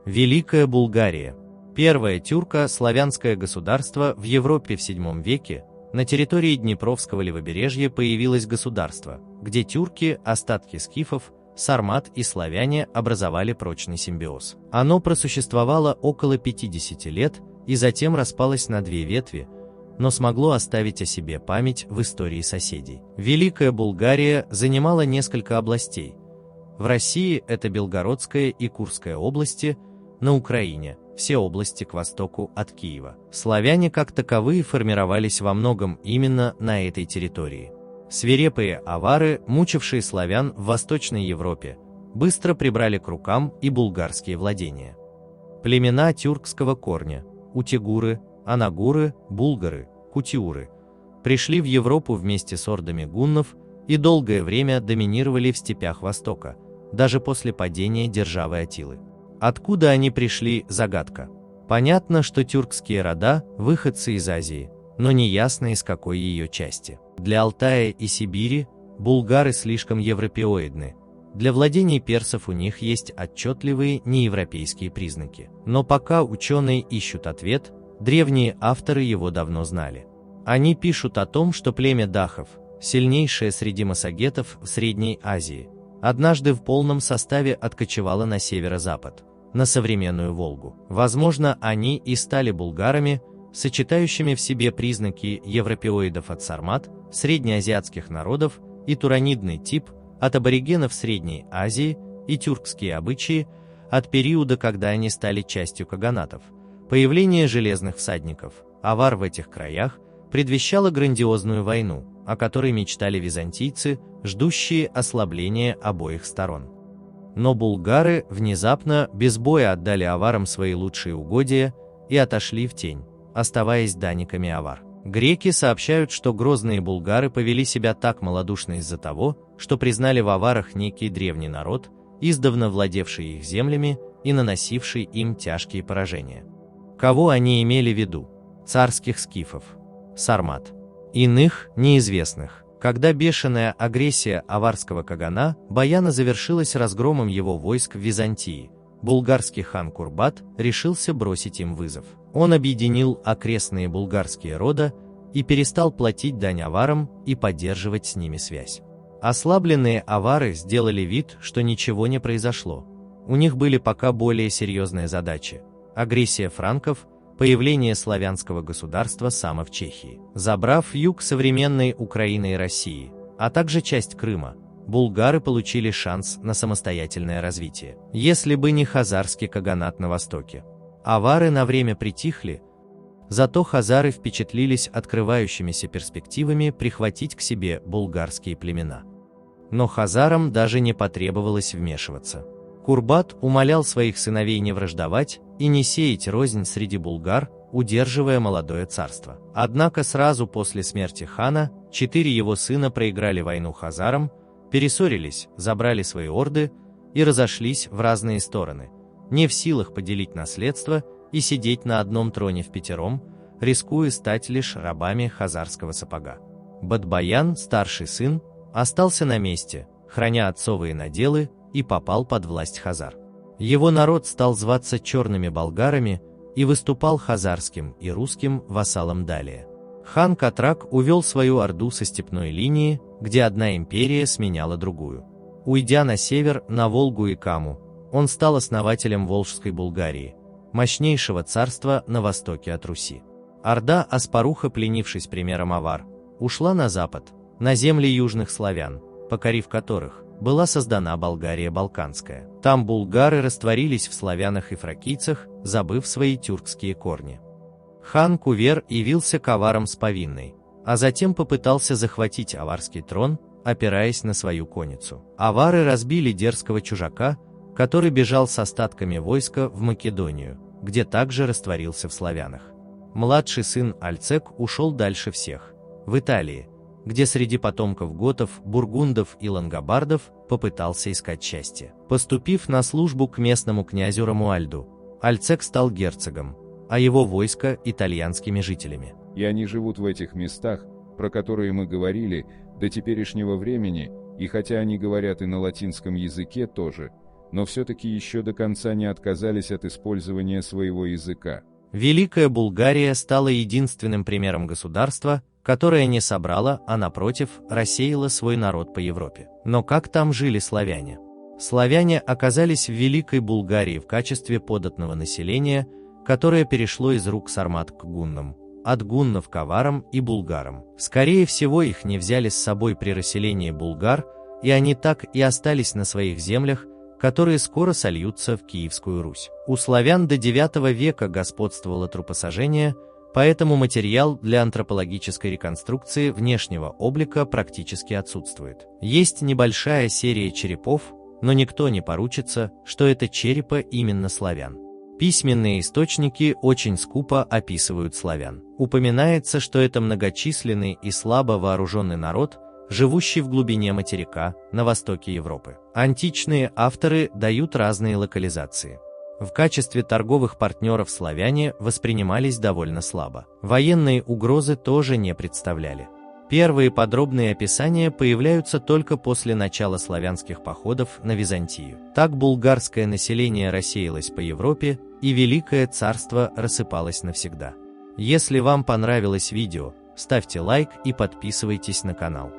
Великая Булгария. Первое тюрко-славянское государство в Европе в VII веке. На территории Днепровского левобережья появилось государство, где тюрки, остатки скифов, сармат и славяне образовали прочный симбиоз. Оно просуществовало около 50 лет и затем распалось на две ветви, но смогло оставить о себе память в истории соседей. Великая Булгария занимала несколько областей. В России это Белгородская и Курская области, на Украине – все области к востоку от Киева. Славяне как таковые формировались во многом именно на этой территории. Свирепые авары, мучившие славян в Восточной Европе, быстро прибрали к рукам и булгарские владения. Племена тюркского корня – утигуры, анагуры, булгары, кутиуры – пришли в Европу вместе с ордами гуннов и долгое время доминировали в степях Востока, даже после падения державы Аттилы. Откуда они пришли – загадка. Понятно, что тюркские рода – выходцы из Азии, но неясно из какой ее части. Для Алтая и Сибири булгары слишком европеоидны. Для владений персов у них есть отчетливые неевропейские признаки. Но пока ученые ищут ответ, древние авторы его давно знали. Они пишут о том, что племя дахов, сильнейшее среди массагетов в Средней Азии, однажды в полном составе откочевало на северо-запад, на современную Волгу. Возможно, они и стали булгарами, сочетающими в себе признаки европеоидов от сармат, среднеазиатских народов и туранидный тип от аборигенов Средней Азии и тюркские обычаи от периода, когда они стали частью каганатов. Появление железных всадников, авар в этих краях, предвещало грандиозную войну, о которой мечтали византийцы, ждущие ослабления обоих сторон. Но булгары внезапно без боя отдали аварам свои лучшие угодья и отошли в тень, оставаясь данниками авар. Греки сообщают, что грозные булгары повели себя так малодушно из-за того, что признали в аварах некий древний народ, издавна владевший их землями и наносивший им тяжкие поражения. Кого они имели в виду? Царских скифов, сармат. Иных неизвестных. Когда бешеная агрессия аварского кагана Баяна завершилась разгромом его войск в Византии, булгарский хан Курбат решился бросить им вызов. Он объединил окрестные булгарские рода и перестал платить дань аварам и поддерживать с ними связь. Ослабленные авары сделали вид, что ничего не произошло. У них были пока более серьезные задачи – агрессия франков, появление славянского государства Сама в Чехии. Забрав юг современной Украины и России, а также часть Крыма, булгары получили шанс на самостоятельное развитие. Если бы не хазарский каганат на востоке. Авары на время притихли, зато хазары впечатлились открывающимися перспективами прихватить к себе булгарские племена. Но хазарам даже не потребовалось вмешиваться. Курбат умолял своих сыновей не враждовать и не сеять рознь среди булгар, удерживая молодое царство. Однако сразу после смерти хана 4 его сына проиграли войну хазарам, перессорились, забрали свои орды и разошлись в разные стороны, не в силах поделить наследство и сидеть на одном троне впятером, рискуя стать лишь рабами хазарского сапога. Бадбаян, старший сын, остался на месте, храня отцовые наделы, и попал под власть хазар. Его народ стал зваться черными болгарами и выступал хазарским и русским вассалом далее. Хан Катрак увел свою орду со степной линии, где одна империя сменяла другую. Уйдя на север, на Волгу и Каму, он стал основателем Волжской Булгарии, мощнейшего царства на востоке от Руси. Орда Аспаруха, пленившись примером авар, ушла на запад, на земли южных славян, покорив которых была создана Болгария Балканская. Там булгары растворились в славянах и фракийцах, забыв свои тюркские корни. Хан Кувер явился к аварам с повинной, а затем попытался захватить аварский трон, опираясь на свою конницу. Авары разбили дерзкого чужака, который бежал с остатками войска в Македонию, где также растворился в славянах. Младший сын Альцек ушел дальше всех, в Италии, где среди потомков готов, бургундов и лангобардов попытался искать счастье. Поступив на службу к местному князю Рамуальду, Альцек стал герцогом, а его войско – итальянскими жителями. И они живут в этих местах, про которые мы говорили, до теперешнего времени, и хотя они говорят и на латинском языке тоже, но все-таки еще до конца не отказались от использования своего языка. Великая Булгария стала единственным примером государства, которое не собрало, а напротив, рассеяло свой народ по Европе. Но как там жили славяне? Славяне оказались в Великой Булгарии в качестве податного населения, которое перешло из рук сармат к гуннам, от гуннов к аварам и булгарам. Скорее всего, их не взяли с собой при расселении булгар, и они так и остались на своих землях, которые скоро сольются в Киевскую Русь. У славян до IX века господствовало трупосожжение, поэтому материал для антропологической реконструкции внешнего облика практически отсутствует. Есть небольшая серия черепов, но никто не поручится, что это черепа именно славян. Письменные источники очень скупо описывают славян. Упоминается, что это многочисленный и слабо вооруженный народ, живущий в глубине материка, на востоке Европы. Античные авторы дают разные локализации. В качестве торговых партнеров славяне воспринимались довольно слабо. Военные угрозы тоже не представляли. Первые подробные описания появляются только после начала славянских походов на Византию. Так булгарское население рассеялось по Европе, и Великое Царство рассыпалось навсегда. Если вам понравилось видео, ставьте лайк и подписывайтесь на канал.